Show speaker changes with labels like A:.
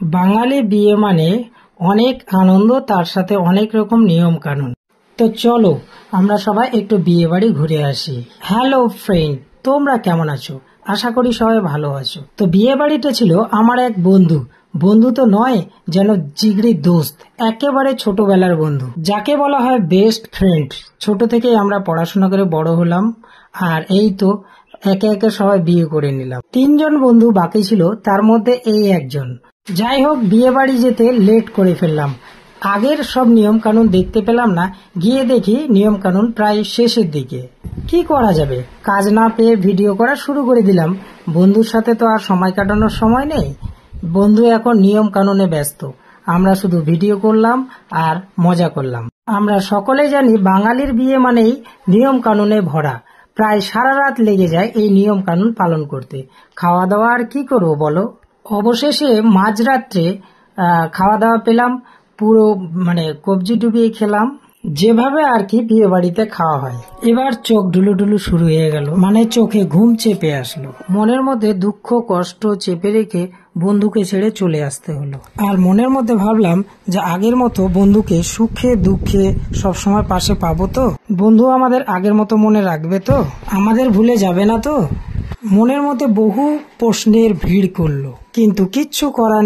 A: বাঙালি বিয়ে মানে অনেক আনন্দ, তার সাথে অনেক রকম নিয়ম কানুন। তো চলো আমরা সবাই একটু বিয়ে বাড়ি ঘুরে আসি। হ্যালো ফ্রেন্ড, তোমরা কেমন আছো? আশা করি সবাই ভালো আছো। তো বিয়ে বাড়িটা ছিল আমার এক বন্ধু তো নয়, যেন জিগরি দোস্ত, একেবারে ছোটবেলার বন্ধু, যাকে বলা হয় বেস্ট ফ্রেন্ড। ছোট থেকেই আমরা পড়াশোনা করে বড় হলাম, আর এই তো একে একে সবাই বিয়ে করে নিলাম। 3 জন বন্ধু বাকি ছিল, তার মধ্যে এই একজন। যাই হোক, বিয়ে বাড়ি যেতে লেট করে ফেললাম। আগের সব নিয়ম কানুন দেখতে পেলাম না, গিয়ে দেখি নিয়ম কানুন প্রায় শেষের দিকে। কি করা যাবে, কাজ না পেয়ে ভিডিও করা শুরু করে দিলাম। বন্ধুর সাথে তো আর সময় কাটানোর সময় নেই, বন্ধু এখন নিয়ম কানুনে ব্যস্ত, আমরা শুধু ভিডিও করলাম আর মজা করলাম। আমরা সকলে জানি বাঙালির বিয়ে মানেই নিয়ম কানুনে ভরা। প্রায় সারা রাত লেগে যায় এই নিয়ম কানুন পালন করতে। খাওয়া দাওয়া আর কি করবো বলো। অবশেষে মাঝরাত্রে খাওয়া দাওয়া পেলাম, পুরো কবজি ডুবিয়ে খেলাম, যেভাবে আর কি বিয়ে বাড়িতে খাওয়া হয়। এবার চোখ ঢুলুঢুলু শুরু হয়ে গেল, চোখে ঘুম চেপে আসলো। মনের মধ্যে দুঃখ কষ্ট চেপে রেখে বন্ধুকে ছেড়ে চলে আসতে হলো। আর মনের মধ্যে ভাবলাম যে আগের মতো বন্ধুকে সুখে দুঃখে সবসময় পাশে পাবো তো, বন্ধু আমাদের আগের মতো মনে রাখবে তো, আমাদের ভুলে যাবে না তো। মনের মধ্যে বহু প্রশ্নের ভিড় করলো, কিন্তু কিচ্ছু করার